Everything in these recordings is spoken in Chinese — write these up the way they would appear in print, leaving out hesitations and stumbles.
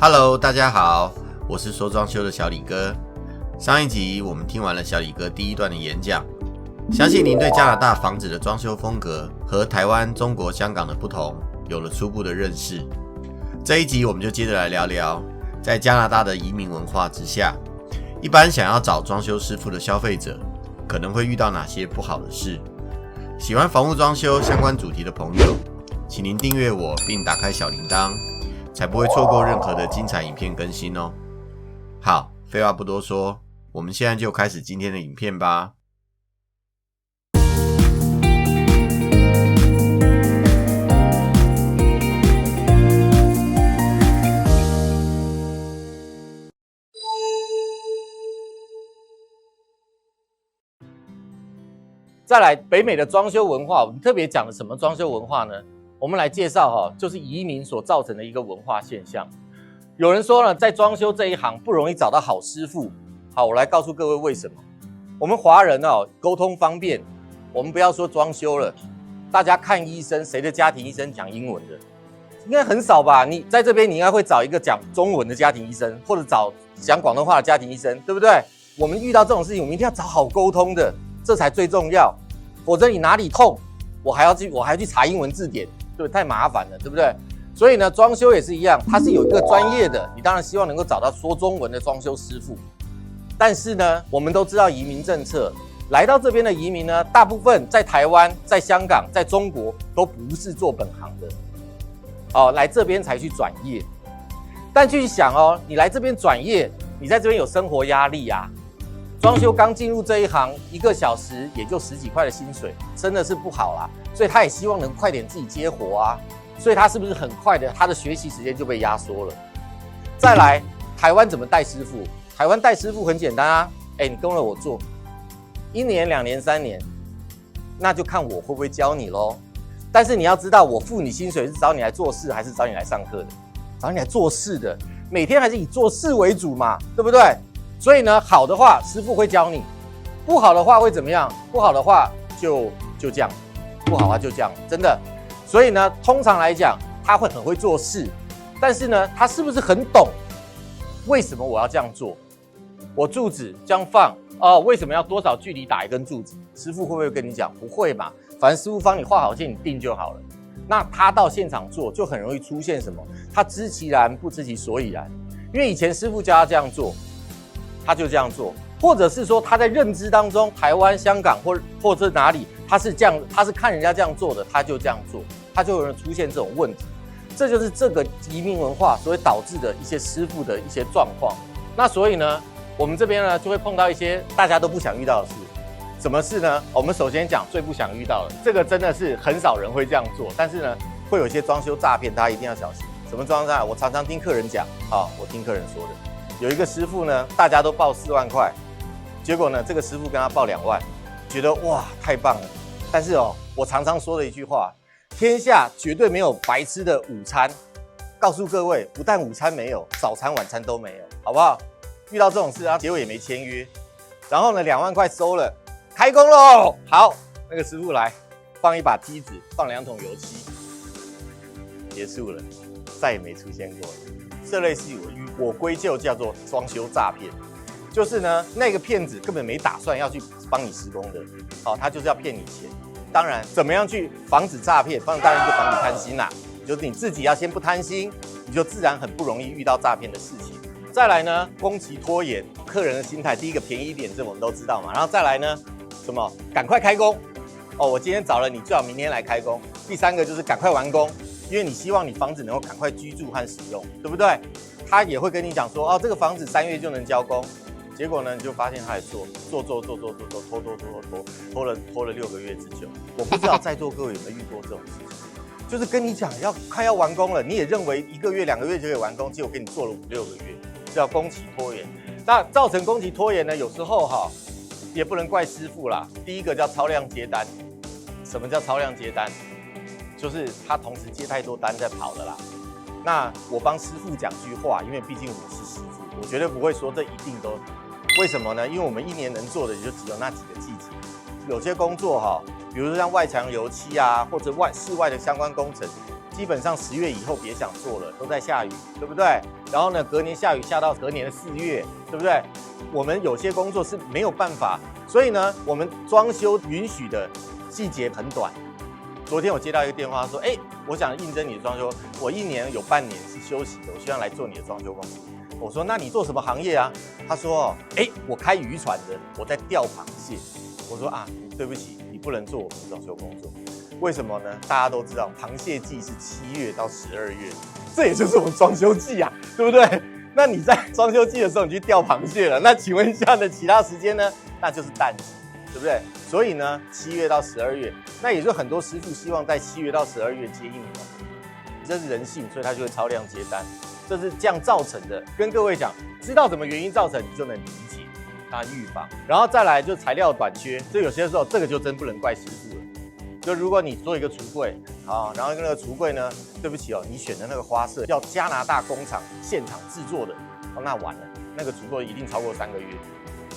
Hello， 大家好，我是说装修的小李哥。上一集我们听完了小李哥第一段的演讲，相信您对加拿大房子的装修风格和台湾、中国、香港的不同有了初步的认识。这一集我们就接着来聊聊，在加拿大的移民文化之下，一般想要找装修师傅的消费者可能会遇到哪些不好的事。喜欢房屋装修相关主题的朋友，请您订阅我并打开小铃铛，才不会错过任何的精彩影片更新哦。好，废话不多说，我们现在就开始今天的影片吧。再来，北美的装修文化，我们特别讲了什么装修文化呢？我们来介绍就是移民所造成的一个文化现象。有人说呢，在装修这一行不容易找到好师傅。好，我来告诉各位为什么。我们华人沟通方便，我们不要说装修了，大家看医生，谁的家庭医生讲英文的？应该很少吧？你在这边，你应该会找一个讲中文的家庭医生，或者找讲广东话的家庭医生，对不对？我们遇到这种事情，我们一定要找好沟通的，这才最重要。否则你哪里痛，我还要去查英文字典，对，太麻烦了，对不对？所以呢，装修也是一样，它是有一个专业的，你当然希望能够找到说中文的装修师傅。但是呢，我们都知道移民政策，来到这边的移民呢，大部分在台湾、在香港、在中国都不是做本行的，来这边才去转业。但去想你来这边转业，你在这边有生活压力啊。装修刚进入这一行，1个小时也就10几块的薪水，真的是不好啦。所以他也希望能快点自己接活啊。所以他是不是很快的，他的学习时间就被压缩了？再来，台湾怎么带师傅？台湾带师傅很简单啊，你跟了我做1年、2年、3年，那就看我会不会教你咯。但是你要知道，我付你薪水是找你来做事，还是找你来上课的？找你来做事的，每天还是以做事为主嘛，对不对？所以呢，好的话师傅会教你，不好的话会怎么样？不好的话就这样，不好的话就这样，真的。所以呢，通常来讲，他会很会做事，但是呢，他是不是很懂为什么我要这样做？我柱子这样放为什么要多少距离打一根柱子？师傅会不会跟你讲？不会嘛，反正师傅帮你画好线，你定就好了。那他到现场做，就很容易出现什么？他知其然不知其所以然，因为以前师傅教他这样做。他就这样做，或者是说他在认知当中，台湾、香港或者哪里，他是这样，他是看人家这样做的，他就这样做，他就有人出现这种问题。这就是这个移民文化所导致的一些师傅的一些状况。那所以呢，我们这边呢就会碰到一些大家都不想遇到的事。什么事呢？我们首先讲最不想遇到的，这个真的是很少人会这样做，但是呢，会有一些装修诈骗，大家一定要小心。什么装修诈骗？我常常听客人讲我听客人说的。有一个师傅呢，大家都报4万块，结果呢，这个师傅跟他报2万，觉得哇太棒了。但是我常常说的一句话，天下绝对没有白吃的午餐。告诉各位，不但午餐没有，早餐晚餐都没有，好不好？遇到这种事结果也没签约，然后呢2万块收了，开工喽。好，那个师傅来放一把梯子，放2桶油漆，结束了，再也没出现过了。这类事我归咎叫做装修诈骗，就是呢那个骗子根本没打算要去帮你施工的，他就是要骗你钱。当然，怎么样去防止诈骗？当然就防止贪心啦，就是你自己要先不贪心，你就自然很不容易遇到诈骗的事情。再来呢，工期拖延，客人的心态，第一个便宜一点，这我们都知道嘛。然后再来呢，什么？赶快开工我今天找了你，最好明天来开工。第3个就是赶快完工。因为你希望你房子能够赶快居住和使用，对不对？他也会跟你讲说，这个房子3月就能交工，结果呢，你就发现他也拖了6个月之久。我不知道在座各位有没有遇过这种事情，就是跟你讲快要完工了，你也认为1个月、2个月就可以完工，结果给你做了5、6个月，叫工期拖延。那造成工期拖延呢，有时候也不能怪师傅啦。第一个叫超量接单，什么叫超量接单？就是他同时接太多单在跑的啦。那我帮师傅讲句话，因为毕竟我是师傅，我绝对不会说这一定都。为什么呢？因为我们1年能做的也就只有那几个季节。有些工作比如说像外墙油漆啊，或者室外的相关工程，基基本上10月以后别想做了，都在下雨，对不对？然后呢，隔年下雨下到隔年的4月，对不对？我们有些工作是没有办法，所以呢，我们装修允许的季节很短。昨天我接到一个电话说，我想应征你的装修，我1年有半年是休息的，我希望来做你的装修工作。我说，那你做什么行业啊？他说，我开渔船的，我在钓螃蟹。我说啊，对不起，你不能做我们的装修工作。为什么呢？大家都知道，螃蟹季是7月到12月，这也就是我们装修季啊，对不对？那你在装修季的时候，你去钓螃蟹了，那请问一下呢，其他时间呢？那就是淡季，对不对？所以呢，7月到12月，那也就很多师傅希望在7月到12月接应你，这是人性，所以他就会超量接单，这是这样造成的。跟各位讲，知道怎么原因造成，你就能理解它预防。然后再来就材料短缺，所以有些时候这个就真不能怪师傅了。就如果你做一个橱柜啊，然后那个橱柜呢，对不起哦，你选的那个花色要加拿大工厂现场制作的，那完了，那个橱柜一定超过3个月。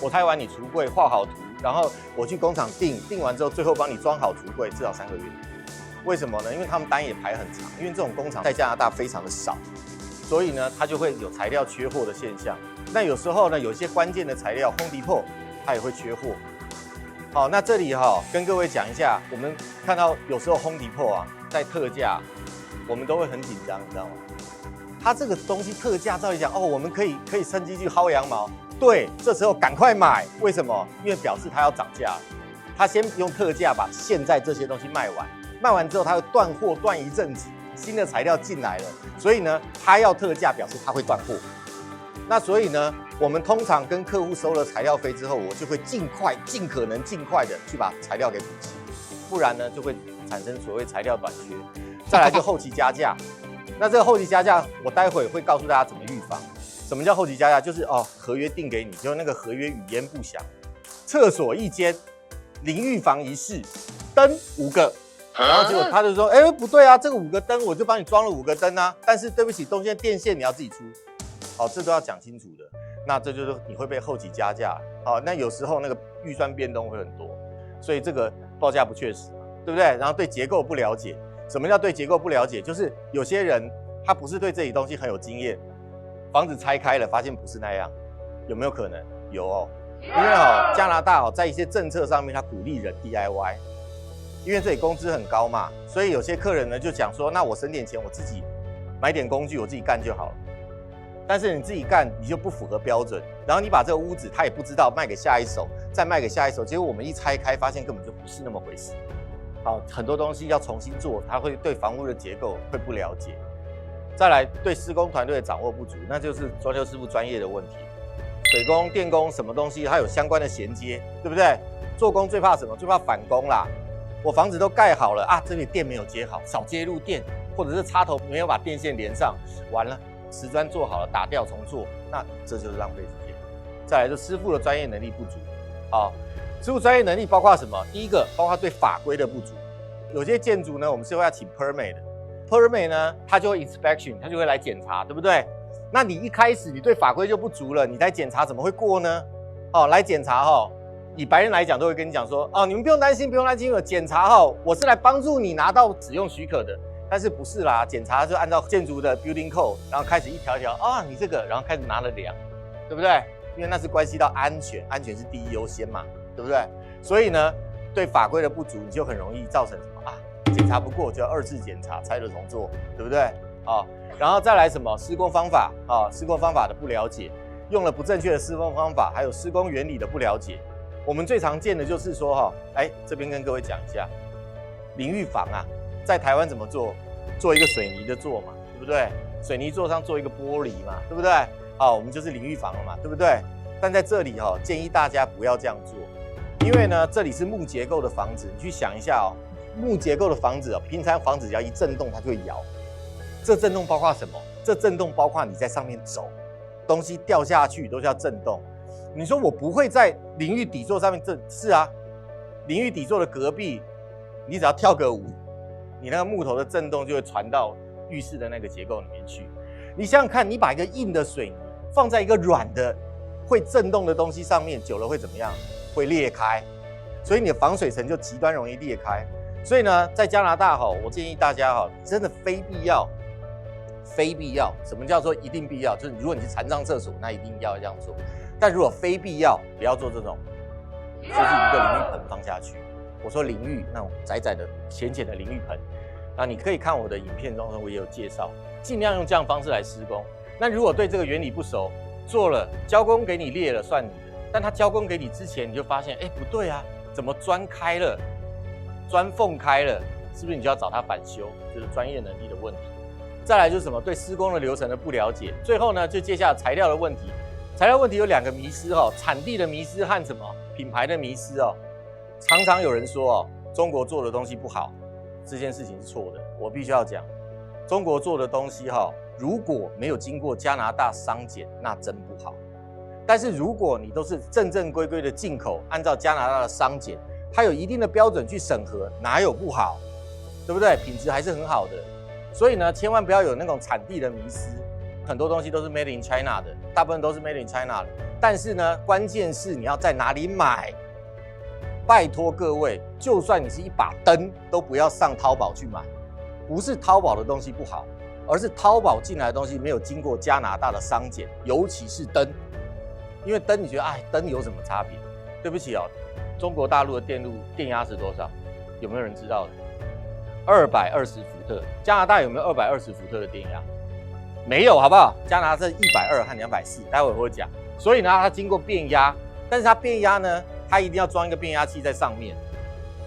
我拍完你橱柜画好图，然后我去工厂订完之后，最后帮你装好橱柜，至少3个月。为什么呢？因为他们单也排很长，因为这种工厂在加拿大非常的少，所以呢，它就会有材料缺货的现象。那有时候呢，有些关键的材料 Home Depot 它也会缺货。好，那这里跟各位讲一下，我们看到有时候 Home Depot 啊在特价，我们都会很紧张，你知道吗？它这个东西特价，照理讲我们可以趁机去薅羊毛，对，这时候赶快买，为什么？因为表示它要涨价了，它先用特价把现在这些东西卖完，卖完之后它会断货断一阵子，新的材料进来了，所以呢，它要特价表示它会断货。那所以呢，我们通常跟客户收了材料费之后，我就会尽可能尽快的去把材料给补齐，不然呢就会产生所谓材料短缺。再来就后期加价，那这个后期加价，我待会会告诉大家怎么预防。什么叫后期加价？就是合约定给你，就那个合约语焉不详，厕所1间，淋浴房1室，灯5个。然后结果他就说，不对啊，这个5个灯我就帮你装了5个灯啊，但是对不起，中间电线你要自己出。这都要讲清楚的。那这就是你会被后期加价。那有时候那个预算变动会很多，所以这个报价不确实，对不对？然后对结构不了解。什么叫对结构不了解？就是有些人他不是对这里东西很有经验，房子拆开了发现不是那样，有没有可能？有因为加拿大在一些政策上面，他鼓励人 DIY， 因为这里工资很高嘛，所以有些客人呢就讲说，那我省点钱，我自己买点工具，我自己干就好了。但是你自己干，你就不符合标准，然后你把这个屋子他也不知道卖给下一手，再卖给下一手，结果我们一拆开发现根本就不是那么回事。很多东西要重新做，他会对房屋的结构会不了解。再来对施工团队的掌握不足，那就是装修师傅专业的问题。水工、电工什么东西，它有相关的衔接，对不对？做工最怕什么？最怕返工啦。我房子都盖好了啊，这里电没有接好，少接入电，或者是插头没有把电线连上，完了。瓷砖做好了，打掉重做，那这就是浪费时间。再来就师傅的专业能力不足。师傅专业能力包括什么？第一个，包括对法规的不足。有些建筑呢，我们是会要请 permit 的 ，permit 呢，他就会 inspection， 他就会来检查，对不对？那你一开始你对法规就不足了，你来检查怎么会过呢？来检查以白人来讲都会跟你讲说，你们不用担心，不用担心，有检查我是来帮助你拿到使用许可的。但是不是啦？检查就按照建筑的 building code， 然后开始一条一条你这个，然后开始拿了量，对不对？因为那是关系到安全，安全是第一优先嘛，对不对？所以呢，对法规的不足，你就很容易造成什么检查不过就要2次检查，拆了重做，对不对？然后再来什么施工方法施工方法的不了解，用了不正确的施工方法，还有施工原理的不了解。我们最常见的就是说这边跟各位讲一下，淋浴房在台湾怎么做？做一个水泥的座嘛，对不对？水泥座上做一个玻璃嘛，对不对？我们就是淋浴房了嘛，对不对？但在这里建议大家不要这样做，因为呢，这里是木结构的房子，你去想一下木结构的房子平常房子只要一震动它就会摇。这震动包括什么？这震动包括你在上面走，东西掉下去都叫震动。你说我不会在淋浴底座上面是啊，淋浴底座的隔壁，你只要跳个舞，你那个木头的震动就会传到浴室的那个结构里面去。你想想看，你把一个硬的水泥放在一个软的会震动的东西上面，久了会怎么样？会裂开，所以你的防水层就极端容易裂开。所以呢，在加拿大我建议大家真的非必要，什么叫做一定必要？就是如果你是残障厕所，那一定要这样做。但如果非必要，不要做这种，就是一个淋浴盆放下去。我说淋浴那种窄窄的、浅浅的淋浴盆，那你可以看我的影片中我也有介绍，尽量用这样的方式来施工。那如果对这个原理不熟，做了交工给你裂了算你的，但他交工给你之前，你就发现，不对啊，怎么砖开了，砖缝开了，是不是你就要找他返修？就是专业能力的问题。再来就是什么？对施工的流程的不了解。最后呢，就接下来材料的问题。材料问题有2个迷思产地的迷思和什么品牌的迷思常常有人说中国做的东西不好，这件事情是错的。我必须要讲，中国做的东西如果没有经过加拿大商检，那真不好。但是如果你都是正正规规的进口，按照加拿大的商检，它有一定的标准去审核，哪有不好？对不对？品质还是很好的。所以呢，千万不要有那种产地的迷思。很多东西都是 Made in China 的，大部分都是 Made in China 的。但是呢，关键是你要在哪里买。拜托各位，就算你是一把灯，都不要上淘宝去买。不是淘宝的东西不好，而是淘宝进来的东西没有经过加拿大的商检，尤其是灯。因为灯你觉得灯有什么差别？对不起中国大陆的电压是多少？有没有人知道的？220伏特。加拿大有没有220伏特的电压？没有，好不好？加拿大是120和240，待会我会讲。所以呢，它经过变压，但是它变压呢，它一定要装一个变压器在上面。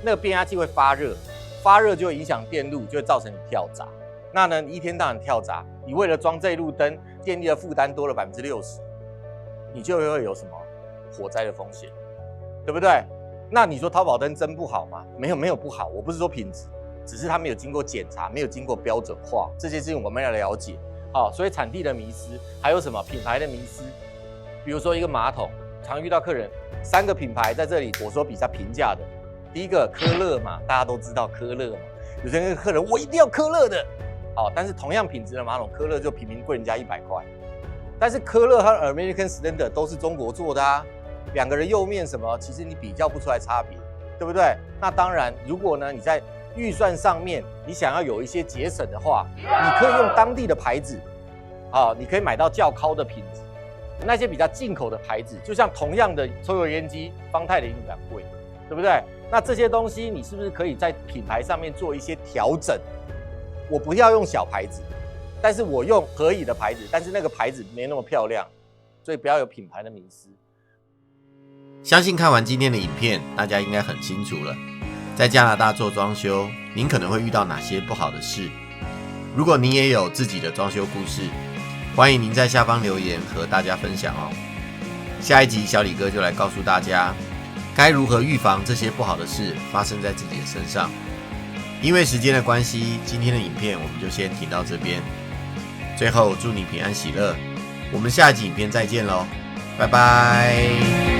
那个变压器会发热，发热就会影响电路，就会造成你跳闸。那呢，你一天到晚跳闸，你为了装这一路灯，电力的负担多了60%，你就会有什么火灾的风险，对不对？那你说淘宝灯真不好吗？没有不好，我不是说品质，只是它没有经过检查，没有经过标准化，这些事情我们要了解。所以产地的迷思，还有什么品牌的迷思？比如说一个马桶，常遇到客人3个品牌在这里，我说比较平价的，第一个科勒嘛，大家都知道科勒嘛，有些客人我一定要科勒的，但是同样品质的马桶，科勒就平平贵人家100块，但是科勒和 American Standard 都是中国做的2个人釉面什么，其实你比较不出来差别，对不对？那当然，如果呢你在预算上面你想要有一些节省的话，你可以用当地的牌子，你可以买到较高的品质。那些比较进口的牌子，就像同样的抽油烟机，方太的比较贵，对不对？那这些东西你是不是可以在品牌上面做一些调整？我不要用小牌子，但是我用可以的牌子，但是那个牌子没那么漂亮，所以不要有品牌的迷思。相信看完今天的影片，大家应该很清楚了。在加拿大做装修，您可能会遇到哪些不好的事？如果您也有自己的装修故事，欢迎您在下方留言和大家分享下一集小李哥就来告诉大家，该如何预防这些不好的事发生在自己的身上。因为时间的关系，今天的影片我们就先停到这边。最后祝你平安喜乐，我们下一集影片再见咯，拜拜。